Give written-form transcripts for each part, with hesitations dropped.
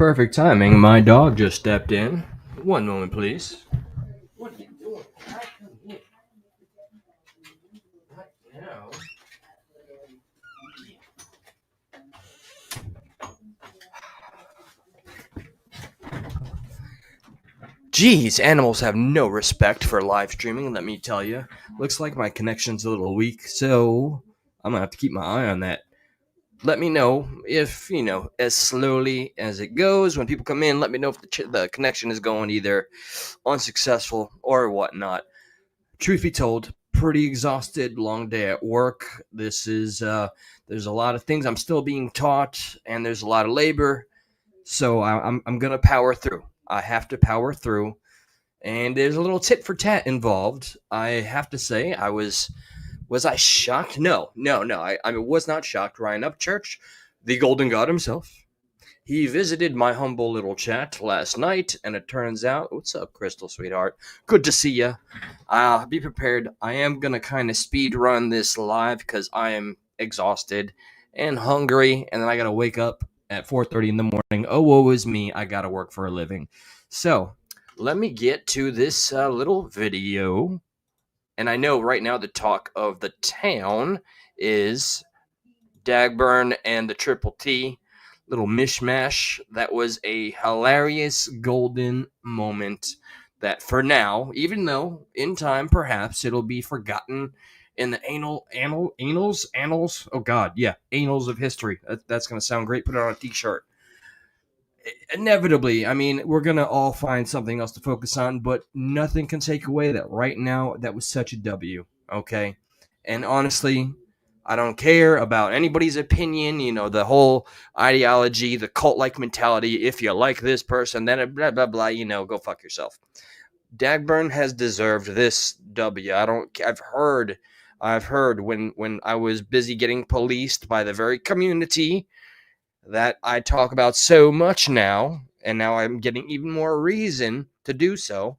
Perfect timing. My dog just stepped in. One moment, please. What are you doing? How come you right now? Jeez, animals have no respect for live streaming, let me tell you. Looks like my connection's a little weak, so I'm gonna have to keep my eye on that. Let me know if, as slowly as it goes, when people come in, let me know if the connection is going either unsuccessful or whatnot. Truth be told, pretty exhausted, long day at work. There's a lot of things I'm still being taught, and there's a lot of labor, so I'm gonna power through. I have to power through, and there's a little tit for tat involved. I have to say, was I shocked? No. I was not shocked. Ryan Upchurch, the Golden God himself, he visited my humble little chat last night, and it turns out, what's up, Crystal, sweetheart? Good to see ya. Be prepared. I am gonna kind of speed run this live because I am exhausted and hungry, and then I gotta wake up at 4:30 in the morning. Oh, woe is me! I gotta work for a living. So let me get to this little video. And I know right now the talk of the town is Dagburn and the Triple T. Little mishmash. That was a hilarious golden moment that for now, even though in time perhaps it'll be forgotten in the annals. Oh God, yeah, annals of history. That's gonna sound great. Put it on a t-shirt. Inevitably, I mean, we're gonna all find something else to focus on, but nothing can take away that right now that was such a W. Okay, and honestly, I don't care about anybody's opinion. The whole ideology, the cult-like mentality. If you like this person, then blah blah blah. Go fuck yourself. Dagburn has deserved this W. I've heard when I was busy getting policed by the very community that I talk about so much now, and now I'm getting even more reason to do so,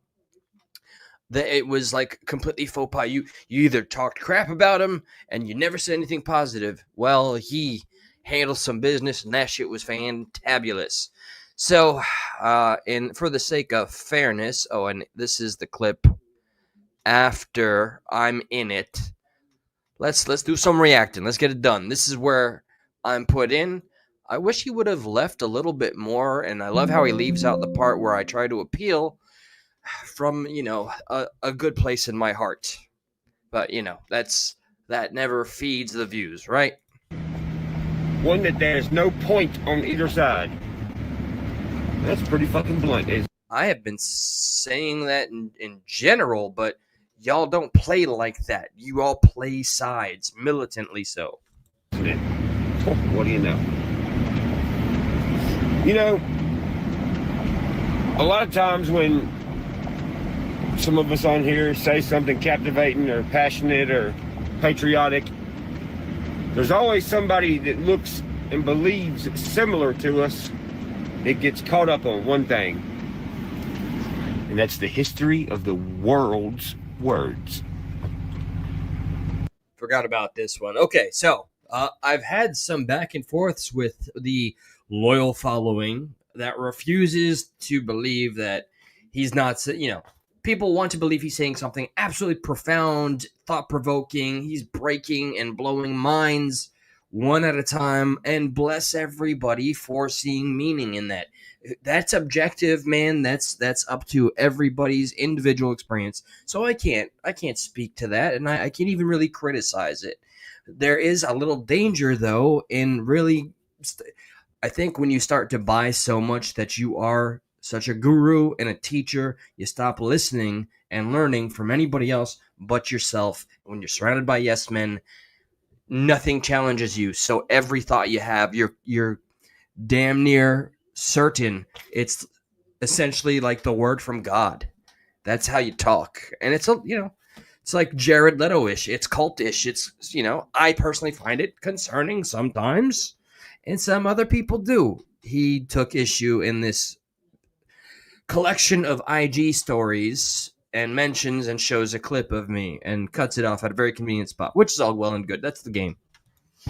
that it was like completely faux pas. You either talked crap about him and you never said anything positive. Well, he handled some business, and that shit was fantabulous. So, and for the sake of fairness, and this is the clip after I'm in it. Let's do some reacting. Let's get it done. This is where I'm put in. I wish he would have left a little bit more, and I love how he leaves out the part where I try to appeal from, a good place in my heart. But, that never feeds the views, right? One that there's no point on either side. That's pretty fucking blunt, isn't it? I have been saying that in general, but y'all don't play like that. You all play sides, militantly so. What do you know? A lot of times when some of us on here say something captivating or passionate or patriotic, there's always somebody that looks and believes similar to us that gets caught up on one thing, and that's the history of the world's words. Forgot about this one. Okay, so I've had some back and forths with the loyal following that refuses to believe that he's not, people want to believe he's saying something absolutely profound, thought-provoking. He's breaking and blowing minds one at a time, and bless everybody for seeing meaning in that. That's objective, man. That's up to everybody's individual experience. So I can't speak to that, and I can't even really criticize it. There is a little danger, though, in really, I think when you start to buy so much that you are such a guru and a teacher, you stop listening and learning from anybody else but yourself. When you're surrounded by yes men, nothing challenges you. So every thought you have, you're damn near certain it's essentially like the word from God. That's how you talk. And it's it's like Jared Leto-ish. It's cultish. It's, I personally find it concerning sometimes, and some other people do. He took issue in this collection of IG stories and mentions and shows a clip of me and cuts it off at a very convenient spot, which is all well and good. That's the game.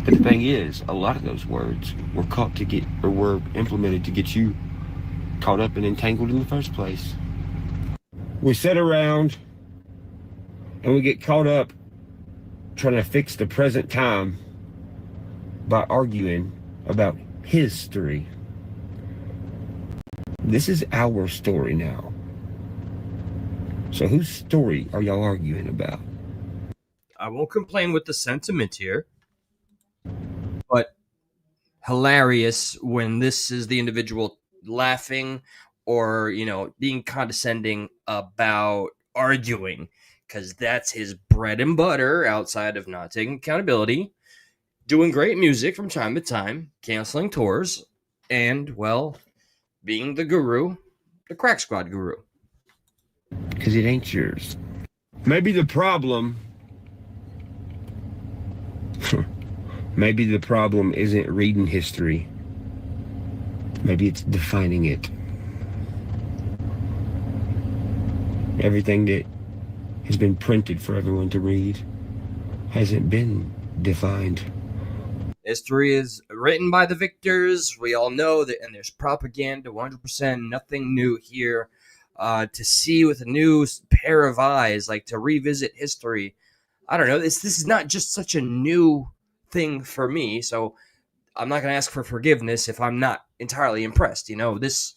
The thing is, a lot of those words were were implemented to get you caught up and entangled in the first place. We sit around and we get caught up trying to fix the present time by arguing about history. This is our story now. So whose story are y'all arguing about? I won't complain with the sentiment here, but hilarious when this is the individual laughing or, being condescending about arguing, because that's his bread and butter outside of not taking accountability, doing great music from time to time, canceling tours, and, well, being the guru, the Crack Squad guru. Because it ain't yours. Maybe the problem isn't reading history. Maybe it's defining it. Everything that has been printed for everyone to read hasn't been defined. History is written by the victors. We all know that, and there's propaganda, 100%, nothing new here. To see with a new pair of eyes, like to revisit history. I don't know. This is not just such a new thing for me, so I'm not going to ask for forgiveness if I'm not entirely impressed. This,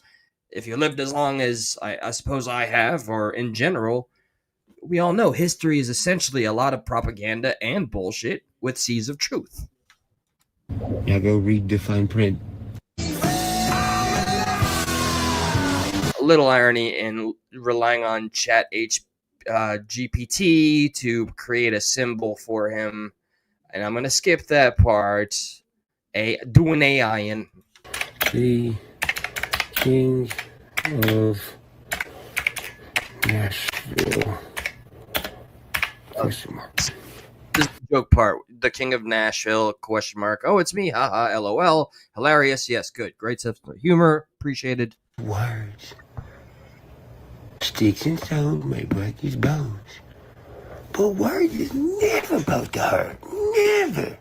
if you lived as long as I suppose I have, or in general, we all know history is essentially a lot of propaganda and bullshit with seeds of truth. Now go read the fine print. A little irony in relying on Chat GPT to create a symbol for him, and I'm gonna skip that part. Doing AI in the King of Nashville. Question mark. This is the joke part. The King of Nashville? Question mark. Oh, it's me. Haha. LOL. Hilarious. Yes. Good. Great sense of humor. Appreciated. Words. Sticks and stones may break his bones, but words is never supposed to hurt. Never.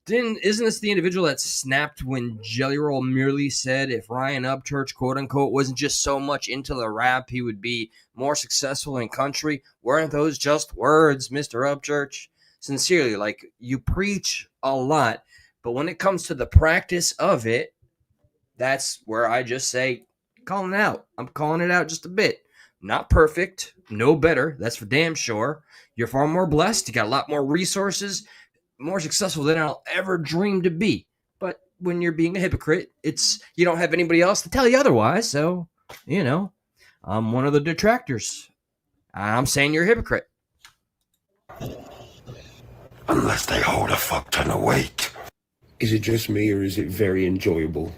Isn't this the individual that snapped when Jelly Roll merely said if Ryan Upchurch, quote unquote, wasn't just so much into the rap, he would be more successful in country? Weren't those just words, Mr. Upchurch? Sincerely, like, you preach a lot, but when it comes to the practice of it, that's where I just say, calling it out. I'm calling it out just a bit. Not perfect, no better, that's for damn sure. You're far more blessed, you got a lot more resources, more successful than I'll ever dream to be. But when you're being a hypocrite, you don't have anybody else to tell you otherwise. So, I'm one of the detractors. I'm saying you're a hypocrite. Unless they hold a fuck ton of weight. Is it just me, or is it very enjoyable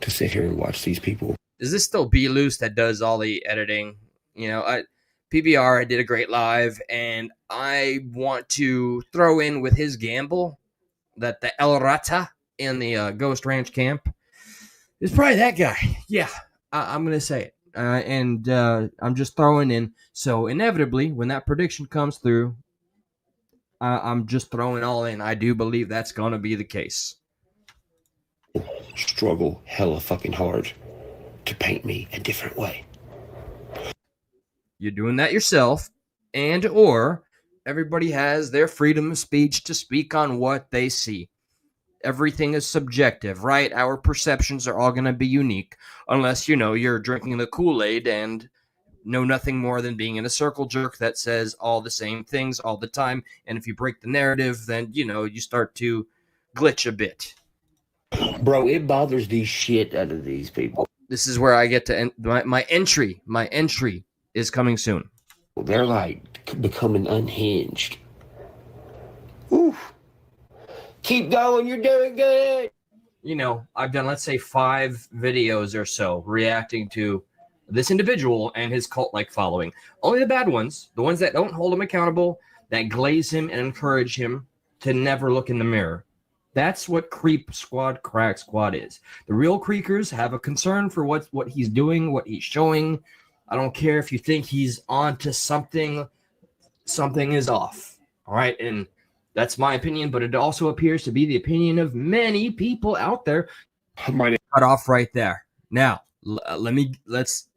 to sit here and watch these people? Is this still B Loose that does all the editing? PBR, I did a great live, and I want to throw in with his gamble that the El Rata in the Ghost Ranch camp is probably that guy. Yeah, I'm going to say it. And I'm just throwing in. So inevitably, when that prediction comes through, I'm just throwing all in. I do believe that's going to be the case. Struggle hella fucking hard to paint me a different way. You're doing that yourself, and or everybody has their freedom of speech to speak on what they see. Everything is subjective, right? Our perceptions are all going to be unique, unless, you're drinking the Kool-Aid and know nothing more than being in a circle jerk that says all the same things all the time. And if you break the narrative, then, you start to glitch a bit. Bro, it bothers the shit out of these people. This is where I get to my entry. My entry is coming soon. They're like becoming unhinged. Oof. Keep going, you're doing good. I've done, let's say, 5 videos or so reacting to this individual and his cult-like following. Only the bad ones, the ones that don't hold him accountable, that glaze him and encourage him to never look in the mirror. That's what Creep Squad, Crack Squad is. The real Creakers have a concern for what he's doing, what he's showing. I don't care if you think he's on to something. Something is off. All right, and that's my opinion, but it also appears to be the opinion of many people out there. My name cut off right there. Now, let's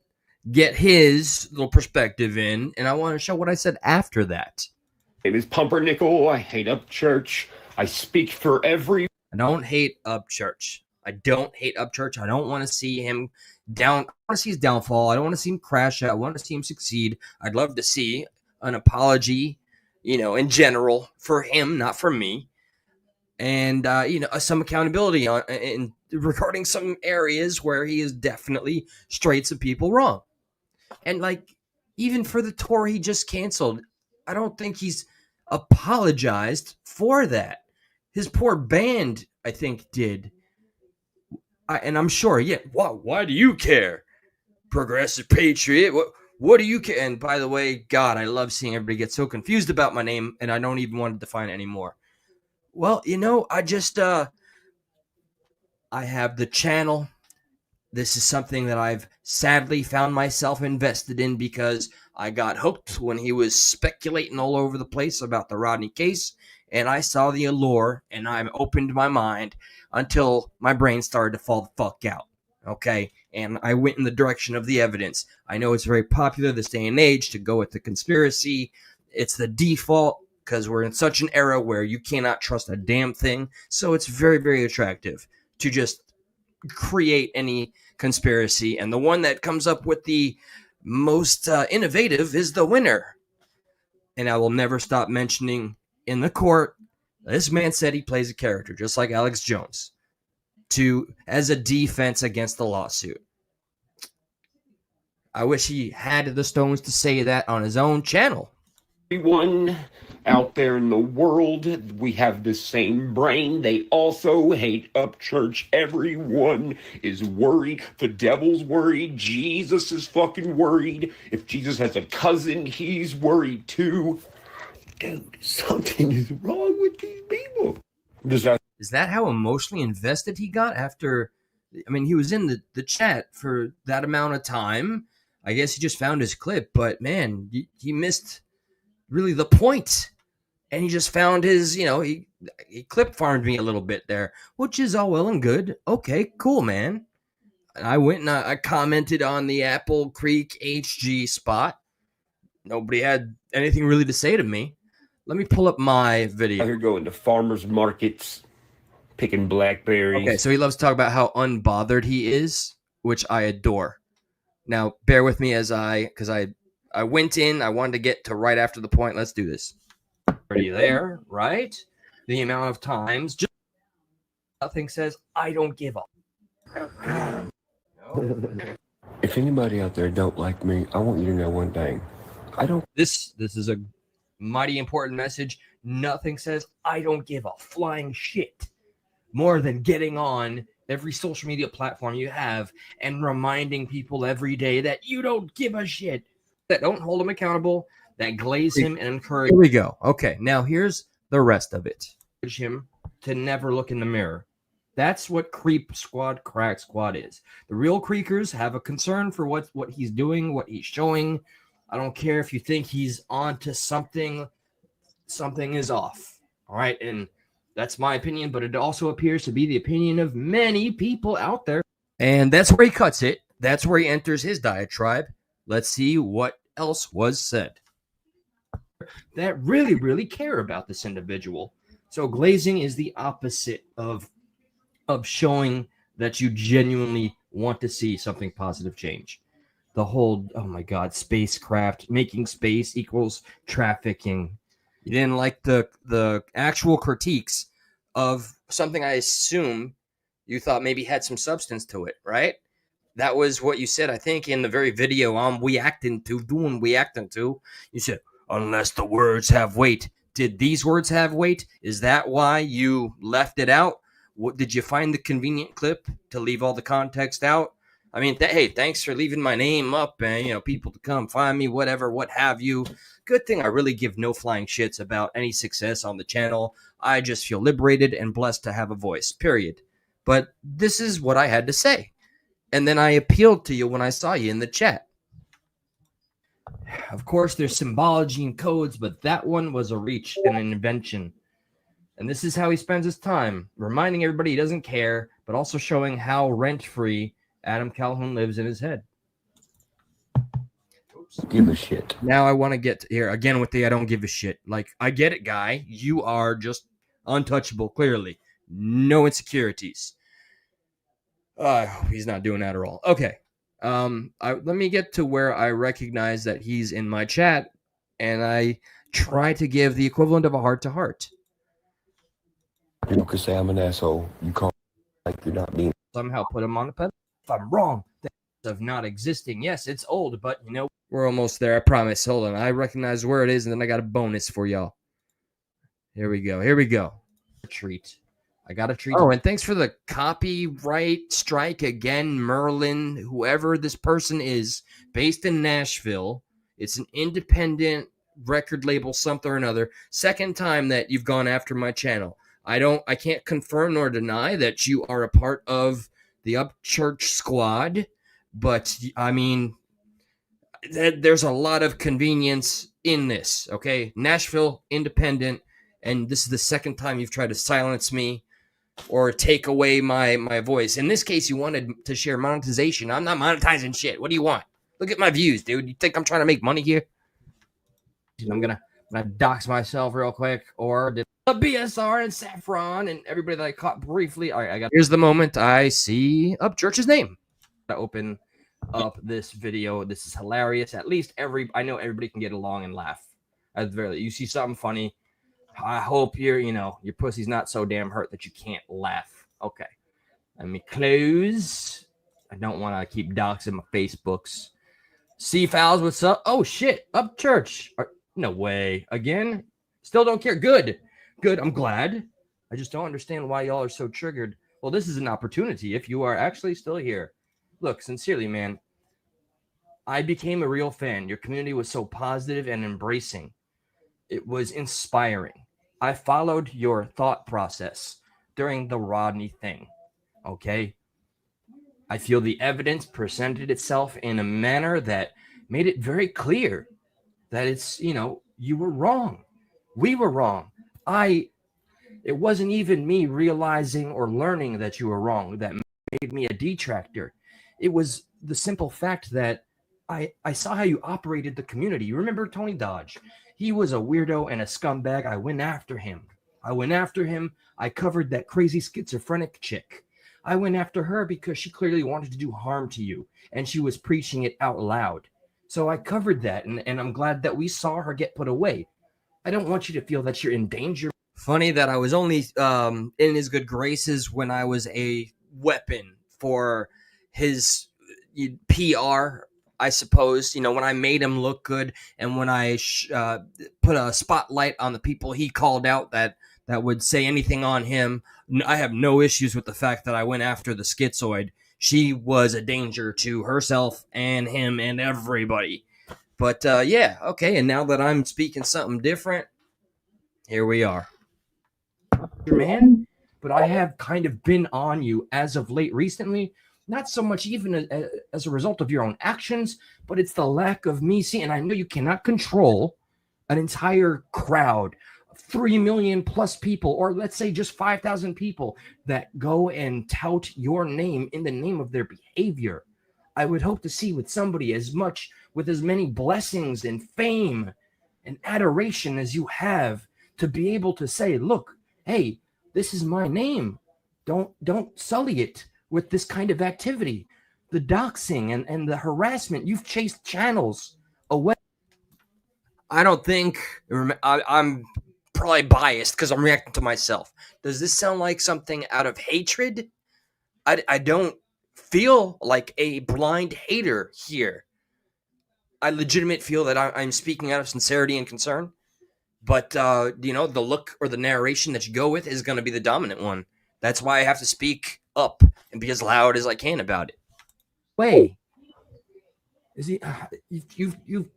get his little perspective in, and I want to show what I said after that. It is Pumpernickel. I hate up church. I speak for every. I don't hate Upchurch. I don't hate Upchurch. I don't want to see him down. I want to see his downfall. I don't want to see him crash out. I want to see him succeed. I'd love to see an apology, in general for him, not for me. And, some accountability in regarding some areas where he has definitely strayed some people wrong. And, even for the tour he just canceled, I don't think he's apologized for that. His poor band, I think, did. And I'm sure, yeah. Why do you care? Progressive Patriot. What do you care? And by the way, God, I love seeing everybody get so confused about my name, and I don't even want to define it anymore. Well, I just, I have the channel. This is something that I've sadly found myself invested in because I got hooked when he was speculating all over the place about the Rodney case, and I saw the allure, and I opened my mind until my brain started to fall the fuck out, okay? And I went in the direction of the evidence. I know it's very popular this day and age to go with the conspiracy. It's the default because we're in such an era where you cannot trust a damn thing, so it's very, very attractive to just create any conspiracy, and the one that comes up with the most innovative is the winner. And I will never stop mentioning in the court, this man said he plays a character just like Alex Jones as a defense against the lawsuit. I wish he had the stones to say that on his own channel. Everyone out there in the world, we have the same brain. They also hate up church. Everyone is worried. The devil's worried. Jesus is fucking worried. If Jesus has a cousin, he's worried too. Dude, something is wrong with these people. Is that how emotionally invested he got after? I mean, he was in the chat for that amount of time. I guess he just found his clip, but man, he missed really the point. And he just found his, he clip farmed me a little bit there, which is all well and good. Okay, cool, man. And I went and I commented on the Apple Creek HG spot. Nobody had anything really to say to me. Let me pull up my video. You're going to farmers markets, picking blackberries. Okay, so he loves to talk about how unbothered he is, which I adore. Now, bear with me because I went in, I wanted to get to right after the point. Let's do this. Already there, right? The amount of times, just nothing says, I don't give up. No. If anybody out there don't like me, I want you to know one thing. I don't. This is a mighty important message. Nothing says, I don't give a flying shit more than getting on every social media platform you have and reminding people every day that you don't give a shit, that don't hold him accountable, that glaze him and encourage. Here we go. Okay, now here's the rest of it. Encourage him to never look in the mirror. That's what Creep Squad, Crack Squad is. The real Creekers have a concern for what he's doing, what he's showing. I don't care if you think he's on to something. Something is off. All right, and that's my opinion, but it also appears to be the opinion of many people out there. And that's where he cuts it. That's where he enters his diatribe. Let's see what else was said. That really, really care about this individual. So glazing is the opposite of showing that you genuinely want to see something positive change. The whole, oh my God, spacecraft, making space equals trafficking. You didn't like the actual critiques of something I assume you thought maybe had some substance to it, right? That was what you said, I think, in the very video I'm reacting to. You said, unless the words have weight. Did these words have weight? Is that why you left it out? What, did you find the convenient clip to leave all the context out? I mean, hey, thanks for leaving my name up and, people to come find me, whatever, what have you. Good thing I really give no flying shits about any success on the channel. I just feel liberated and blessed to have a voice, period. But this is what I had to say. And then I appealed to you when I saw you in the chat. Of course, there's symbology and codes, but that one was a reach and an invention. And this is how he spends his time, reminding everybody he doesn't care, but also showing how rent-free Adam Calhoun lives in his head. Give a shit. Now I want to get here again with the I don't give a shit. Like, I get it, guy. You are just untouchable, clearly. No insecurities. I hope he's not doing that at all. Okay. Let me get to where I recognize that he's in my chat, and I try to give the equivalent of a heart to heart. People could say I'm an asshole. You call like you're not being. Somehow put him on the pedestal. If I'm wrong, that's of not existing. Yes, it's old, but you know, we're almost there. I promise. Hold on. I recognize where it is, and then I got a bonus for y'all. Here we go. Here we go. A treat. I got a treat. Oh, and thanks for the copyright strike again, Merlin, whoever this person is, based in Nashville. It's an independent record label, something or another. Second time that you've gone after my channel. I can't confirm nor deny that you are a part of the Upchurch squad, but I mean, there's a lot of convenience in this, okay? Nashville, independent, and this is the second time you've tried to silence me or take away my voice. In this case, you wanted to share monetization. I'm not monetizing shit. What do you want? Look at my views, dude. You think I'm trying to make money here? I'm gonna dox myself real quick, or did the BSR and Saffron and everybody that I caught briefly. All right, here's the moment I see Upchurch's name. To open up this video. This is hilarious. At least I know everybody can get along and laugh. At the very least, you see something funny. I hope your pussy's not so damn hurt that you can't laugh. Okay. Let me close. I don't want to keep doxing my Facebooks. C-Fouls, what's up? Oh, shit. Upchurch. No way. Again? Still don't care. Good. Good. I'm glad. I just don't understand why y'all are so triggered. Well, this is an opportunity if you are actually still here. Look, sincerely, man, I became a real fan. Your community was so positive and embracing. It was inspiring. I followed your thought process during the Rodney thing, okay? I feel the evidence presented itself in a manner that made it very clear that it's, you were wrong. We were wrong. It wasn't even me realizing or learning that you were wrong that made me a detractor. It was the simple fact that I saw how you operated the community. You remember Tony Dodge? He was a weirdo and a scumbag. I went after him. I covered that crazy schizophrenic chick. I went after her because she clearly wanted to do harm to you, and she was preaching it out loud. So I covered that, and I'm glad that we saw her get put away. I don't want you to feel that you're in danger. Funny that I was only in his good graces when I was a weapon for his PR, I suppose, when I made him look good and when I put a spotlight on the people he called out that would say anything on him. I have no issues with the fact that I went after the schizoid. She was a danger to herself and him and everybody. But yeah, okay. And now that I'm speaking something different, here we are. Man, but I have kind of been on you as of late recently. Not so much even as a result of your own actions, but it's the lack of me seeing. And I know you cannot control an entire crowd, 3 million plus people, or let's say just 5,000 people that go and tout your name in the name of their behavior. I would hope to see with somebody with as many blessings and fame and adoration as you have to be able to say, look, hey, this is my name. Don't sully it with this kind of activity. The doxing and the harassment, you've chased channels away. I don't think I'm probably biased because I'm reacting to myself. Does this sound like something out of hatred? I don't feel like a blind hater here. I legitimately feel that I'm speaking out of sincerity and concern. But, the look or the narration that you go with is going to be the dominant one. That's why I have to speak up and be as loud as I can about it. Way. Is he? You've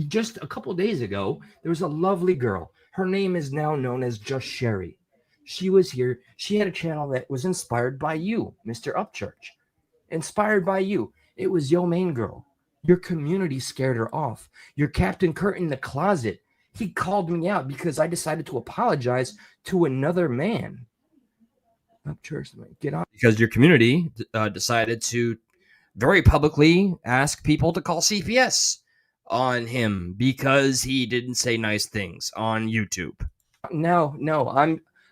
just a couple of days ago, there was a lovely girl. Her name is now known as Just Sherry. She was here. She had a channel that was inspired by you, Mr. Upchurch. Inspired by you. It was Yo Main Girl. Your community scared her off. Your Captain Kurt in the closet. He called me out because I decided to apologize to another man. Upchurch, get on. Because your community decided to very publicly ask people to call CPS on him because he didn't say nice things on YouTube. No,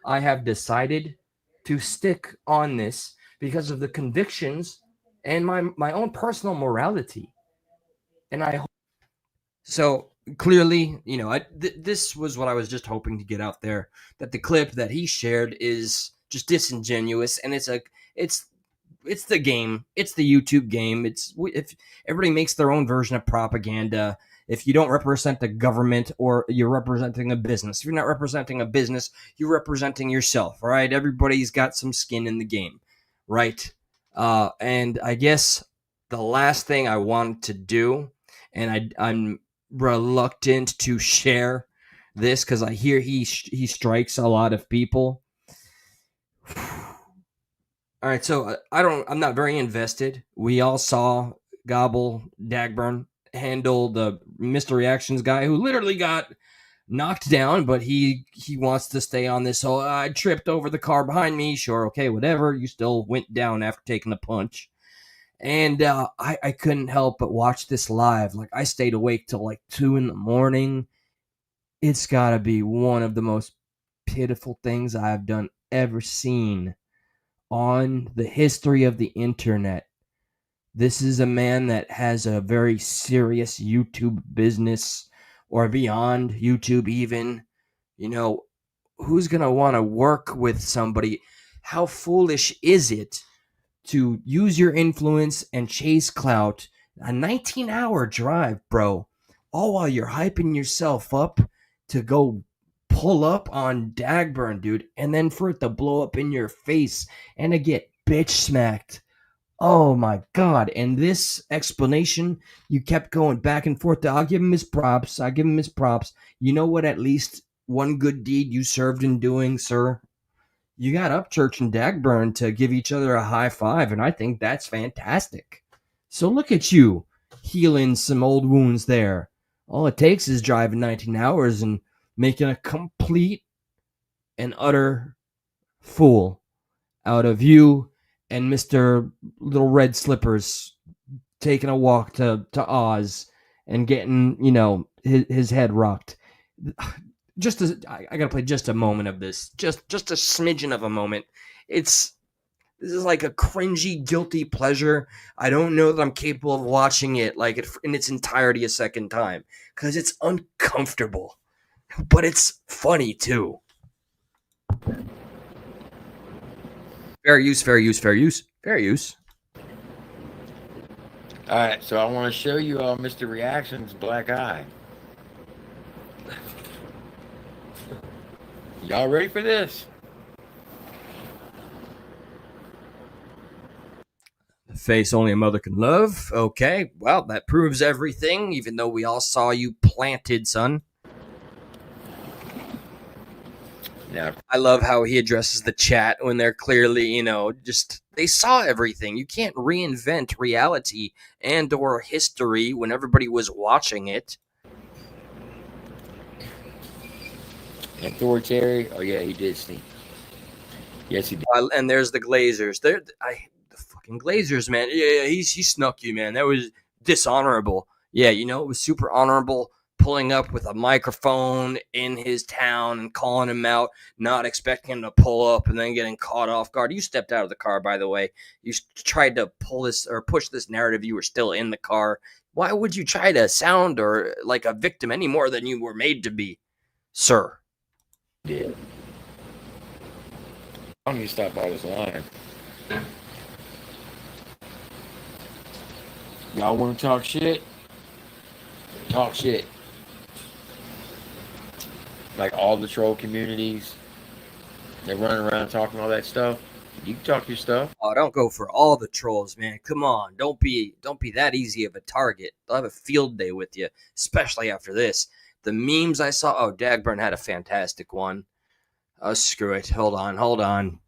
I have decided to stick on this because of the convictions and my own personal morality. And so clearly, this was what I was just hoping to get out there, that the clip that he shared is just disingenuous, and it's the game. It's the YouTube game. If everybody makes their own version of propaganda. If you don't represent the government, or you're representing a business, if you're not representing a business, you're representing yourself, right? Everybody's got some skin in the game, right? And I guess the last thing I wanted to do, and I'm reluctant to share this because I hear he strikes a lot of people. All right, so I'm not very invested. We all saw Gobble Dagburn handle the Mr. Reactions guy who literally got knocked down, but he wants to stay on this. So I tripped over the car behind me. Sure, okay, whatever. You still went down after taking the punch. And I couldn't help but watch this live. Like, I stayed awake till like 2 a.m. It's got to be one of the most pitiful things I've done ever seen on the history of the internet. This is a man that has a very serious YouTube business, or beyond YouTube even. Who's going to want to work with somebody? How foolish is it to use your influence and chase clout? A 19-hour drive, bro, all while you're hyping yourself up to go pull up on Dagburn, dude, and then for it to blow up in your face and to get bitch smacked. Oh my God. And this explanation, you kept going back and forth. I'll give him his props. You know what? At least one good deed you served in doing, sir. You got Upchurch and Dagburn to give each other a high five, and I think that's fantastic. So look at you, healing some old wounds there. All it takes is driving 19 hours and making a complete and utter fool out of you and Mr. Little Red Slippers taking a walk to Oz and getting, his head rocked. I gotta play just a moment of this, just a smidgen of a moment. This is like a cringy, guilty pleasure. I don't know that I'm capable of watching it like in its entirety a second time because it's uncomfortable, but it's funny too. Fair use. All right, so I want to show you Mr. Reaction's black eye. Y'all ready for this? The face only a mother can love. Okay, well, that proves everything, even though we all saw you planted, son. Yeah. I love how he addresses the chat when they're clearly, they saw everything. You can't reinvent reality and or history when everybody was watching it. Authoritarian? Oh yeah, he did sneak. Yes, he did. And there's the Glazers. The fucking Glazers, man. Yeah, he snuck you, man. That was dishonorable. Yeah, it was super honorable pulling up with a microphone in his town and calling him out, not expecting him to pull up and then getting caught off guard. You stepped out of the car, by the way. You tried to pull this or push this narrative. You were still in the car. Why would you try to sound or like a victim any more than you were made to be, sir? Yeah. I don't need to stop all this lying. Y'all want to talk shit? Talk shit. Like all the troll communities, they're running around talking all that stuff. You can talk your stuff. Oh, don't go for all the trolls, man. Come on, don't be that easy of a target. They'll have a field day with you, especially after this. The memes I saw. Oh, Dagburn had a fantastic one. Oh, screw it. Hold on.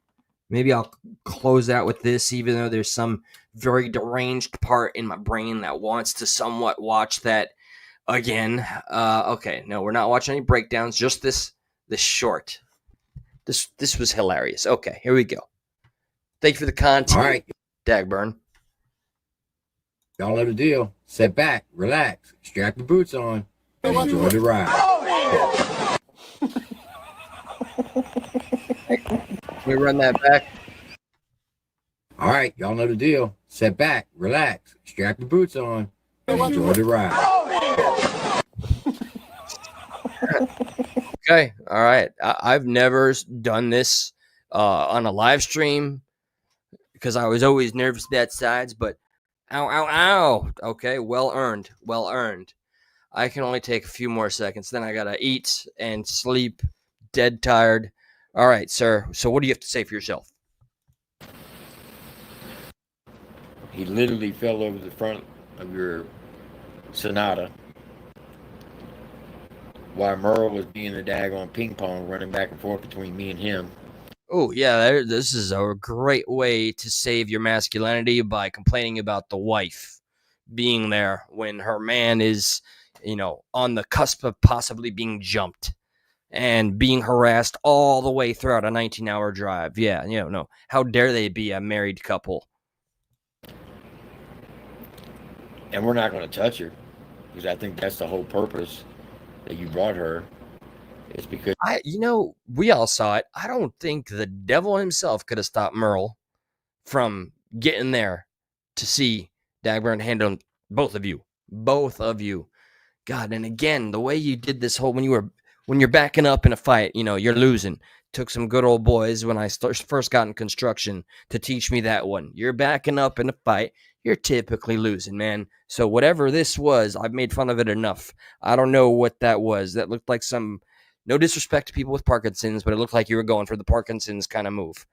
Maybe I'll close out with this, even though there's some very deranged part in my brain that wants to somewhat watch that again. Okay, no, we're not watching any breakdowns. Just this short. This was hilarious. Okay, here we go. Thank you for the content, All right. Dagburn. Y'all know the deal. Sit back, relax, strap your boots on, and enjoy the ride. Can we run that back? All right, y'all know the deal. Sit back, relax, strap your boots on, and enjoy the ride. Okay, all right. I've never done this on a live stream because I was always nervous about sides, but ow, ow, ow. Okay, well earned, well earned. I can only take a few more seconds. Then I gotta eat and sleep, dead tired. All right, sir. So what do you have to say for yourself? He literally fell over the front of your Sonata while Merle was being a daggone ping pong running back and forth between me and him. Oh, yeah, this is a great way to save your masculinity by complaining about the wife being there when her man is, on the cusp of possibly being jumped and being harassed all the way throughout a 19-hour drive. Yeah, no. How dare they be a married couple? And we're not going to touch her because I think that's the whole purpose that you brought her. It's because we all saw it. I don't think the devil himself could have stopped Merle from getting there to see Dagburn handle both of you. God, and again, the way you did this whole when you're backing up in a fight, you're losing. Took some good old boys when I first got in construction to teach me that one. You're backing up in a fight, you're typically losing, man. So whatever this was, I've made fun of it enough. I don't know what that was. That looked like some, no disrespect to people with Parkinson's, but it looked like you were going for the Parkinson's kind of move.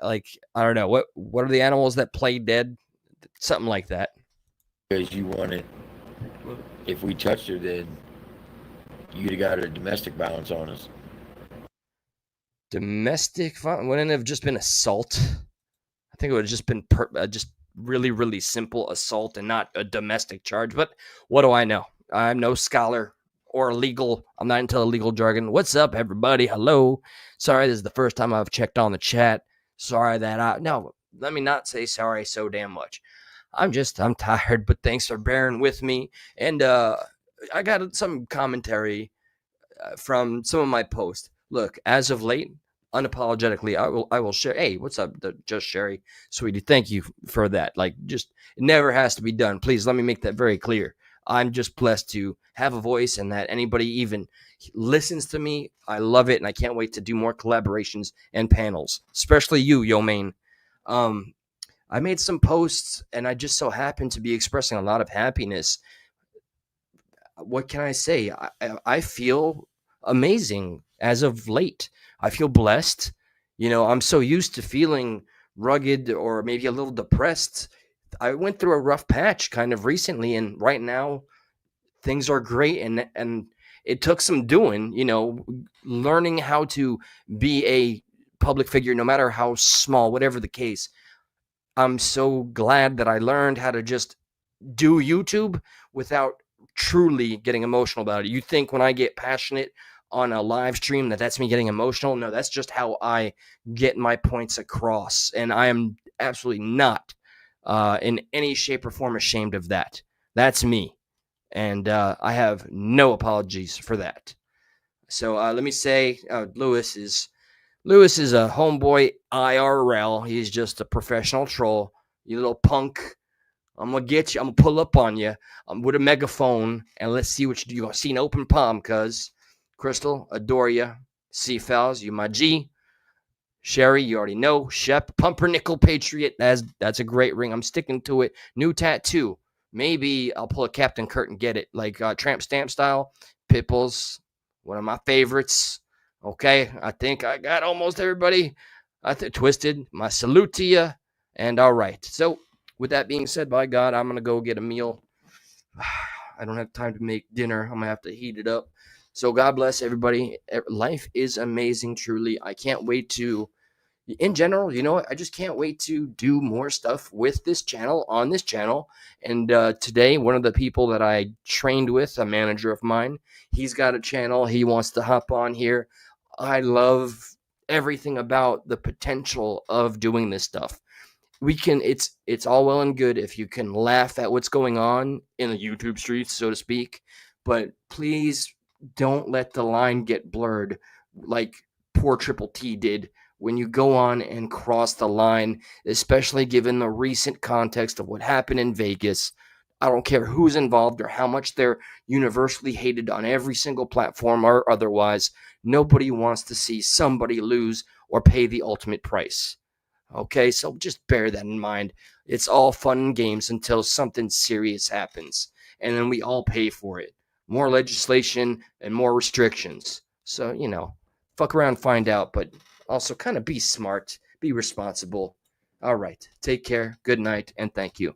Like, I don't know. What are the animals that play dead? Something like that. Because you wanted, if we touched her, then you'd have got her domestic violence on us. Domestic violence? Wouldn't it have just been assault? I think it would have just been just really, really simple assault and not a domestic charge. But what do I know? I'm no scholar or legal. I'm not into legal jargon. What's up, everybody? Hello. Sorry, this is the first time I've checked on the chat. Sorry that no, let me not say sorry so damn much. I'm tired, but thanks for bearing with me. And I got some commentary from some of my posts. Look, as of late, unapologetically, I will share. Hey, what's up, Just Sherry, sweetie? Thank you for that. Like, just it never has to be done. Please let me make that very clear. I'm just blessed to have a voice, and that anybody even listens to me. I love it, and I can't wait to do more collaborations and panels, especially you, Yo Main. I made some posts, and I just so happened to be expressing a lot of happiness. What can I say? I feel amazing as of late. I feel blessed. I'm so used to feeling rugged or maybe a little depressed. I went through a rough patch kind of recently, and right now things are great. And it took some doing, learning how to be a public figure, no matter how small, whatever the case. I'm so glad that I learned how to just do YouTube without truly getting emotional about it. You think when I get passionate on a live stream that's me getting emotional? No, that's just how I get my points across. And I am absolutely not in any shape or form ashamed of that. That's me. And I have no apologies for that. So let me say Lewis is a homeboy IRL. He's just a professional troll. You little punk. I'm going to get you. I'm going to pull up on you with a megaphone, and let's see what you do. You're going to see an open palm, cuz. Crystal, adore you. C-Fouls, you my G. Sherry, you already know. Shep, Pumpernickel Patriot. That's a great ring. I'm sticking to it. New tattoo. Maybe I'll pull a Captain Kurt and get it, like Tramp Stamp style. Pitbulls, one of my favorites. Okay, I think I got almost everybody. Twisted, my salute to you. And all right. So, with that being said, by God, I'm going to go get a meal. I don't have time to make dinner. I'm going to have to heat it up. So God bless everybody. Life is amazing, truly. I can't wait to, in general, I just can't wait to do more stuff with this channel, on this channel. And today, one of the people that I trained with, a manager of mine, he's got a channel. He wants to hop on here. I love everything about the potential of doing this stuff. it's all well and good if you can laugh at what's going on in the YouTube streets, so to speak, but please don't let the line get blurred like poor Triple T did when you go on and cross the line, especially given the recent context of what happened in Vegas. I don't care who's involved or how much they're universally hated on every single platform or otherwise. Nobody wants to see somebody lose or pay the ultimate price. Okay, so just bear that in mind. It's all fun and games until something serious happens, and then we all pay for it. More legislation and more restrictions. So, fuck around, find out, but also kind of be smart, be responsible. All right, take care, good night, and thank you.